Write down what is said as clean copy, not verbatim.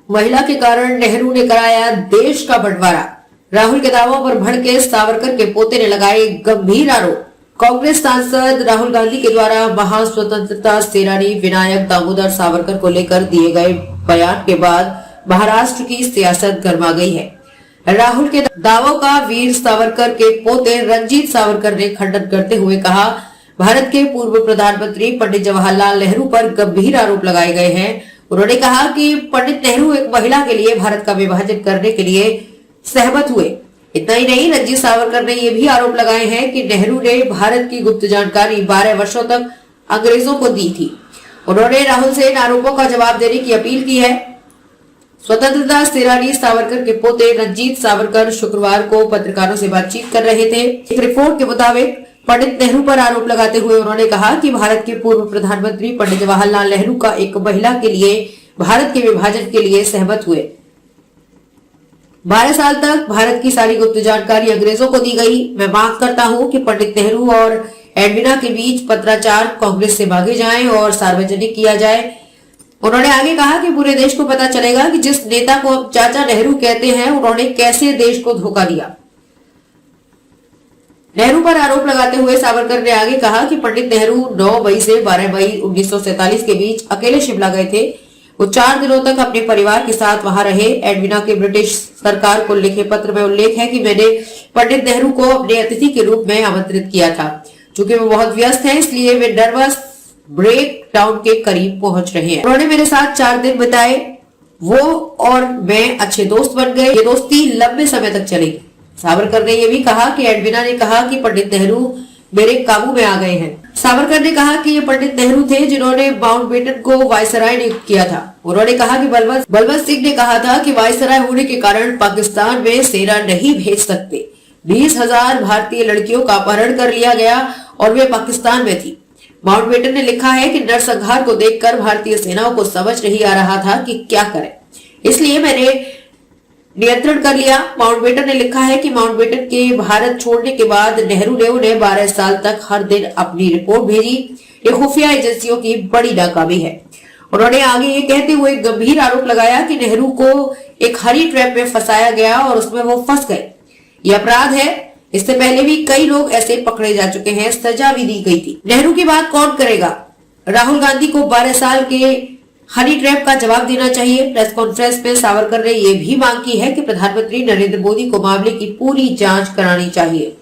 महिला के कारण नेहरू ने कराया देश का बंटवारा। राहुल के दावों पर भड़के सावरकर के पोते ने लगाए गंभीर आरोप। कांग्रेस सांसद राहुल गांधी के द्वारा महान स्वतंत्रता सेनानी विनायक दामोदर सावरकर को लेकर दिए गए बयान के बाद महाराष्ट्र की सियासत गर्मा गई है। राहुल के दावों का वीर सावरकर के पोते रंजीत सावरकर ने खंडन करते हुए कहा, भारत के पूर्व प्रधानमंत्री पंडित जवाहरलाल नेहरू पर गंभीर आरोप लगाए गए हैं। उन्होंने कहा कि पंडित नेहरू एक महिला के लिए भारत का विभाजन करने के लिए सहमत हुए। इतना ही नहीं, रंजीत सावरकर ने यह भी आरोप लगाए हैं कि नेहरू ने भारत की गुप्त जानकारी 12 वर्षों तक अंग्रेजों को दी थी। उन्होंने राहुल से इन आरोपों का जवाब देने की अपील की है। स्वतंत्रता सेनानी सावरकर के पोते रंजीत सावरकर शुक्रवार को पत्रकारों से बातचीत कर रहे थे। एक रिपोर्ट के मुताबिक पंडित नेहरू पर आरोप लगाते हुए उन्होंने कहा कि भारत के पूर्व प्रधानमंत्री पंडित जवाहरलाल नेहरू का एक महिला के लिए भारत के विभाजन के लिए सहमत हुए। 12 साल तक भारत की सारी गुप्त जानकारी अंग्रेजों को दी गई। मैं मांग करता हूं कि पंडित नेहरू और एडविना के बीच पत्राचार कांग्रेस से भागे जाएं और सार्वजनिक किया जाए। उन्होंने आगे कहा कि पूरे देश को पता चलेगा कि जिस नेता को हम चाचा नेहरू कहते हैं, उन्होंने कैसे देश को धोखा दिया। नेहरू पर आरोप लगाते हुए सावरकर ने आगे कहा कि पंडित नेहरू 9 मई से 12 मई 1947 के बीच अकेले शिमला गए थे। वो 4 दिनों तक अपने परिवार के साथ वहां रहे। एडविना के ब्रिटिश सरकार को लिखे पत्र में उल्लेख है कि मैंने पंडित नेहरू को अपने अतिथि के रूप में आमंत्रित किया था। चूंकि वो बहुत व्यस्त हैं, इसलिए वे नर्वस ब्रेक डाउन के करीब पहुंच रहे हैं। उन्होंने मेरे साथ 4 दिन बिताए। वो और मैं अच्छे दोस्त बन गए। ये दोस्ती लंबे समय तक चलेगी। सावरकर ने यह भी कहा कि एडविना ने कहा कि पंडित नेहरू मेरे काबू में आ गए हैं। सावरकर ने कहा कि ये पंडित नेहरू थे जिन्होंने माउंटबेटन को वायसराय नियुक्त किया था। उन्होंने कहा कि बलवंत सिंह ने कहा था कि वायसराय होने के कारण पाकिस्तान में सेना नहीं भेज सकते। 20,000 भारतीय लड़कियों का अपहरण कर लिया गया और वे पाकिस्तान में थी। माउंटबेटन ने लिखा है कि नरसंहार को देखकर भारतीय सेनाओं को समझ नहीं आ रहा था कि क्या करें, इसलिए मैंने नियंत्रण कर लिया। माउंटबेटन ने लिखा है कि माउंटबेटन के भारत छोड़ने के बाद नेहरू ने उन्हें 12 साल तक हर दिन अपनी रिपोर्ट भेजी। ये खुफिया एजेंसियों की बड़ी नाकामी है। उन्होंने आगे ये कहते हुए गंभीर आरोप लगाया कि नेहरू को एक हनी ट्रैप में फंसाया गया और उसमें वो फंस गए। ये अपराध है। इससे पहले भी कई लोग ऐसे पकड़े जा चुके हैं, सजा भी दी गई थी। नेहरू की बात कौन करेगा? राहुल गांधी को 12 साल के हनी ट्रैप का जवाब देना चाहिए। प्रेस कॉन्फ्रेंस में सावरकर ने यह भी मांग की है कि प्रधानमंत्री नरेंद्र मोदी को मामले की पूरी जांच करानी चाहिए।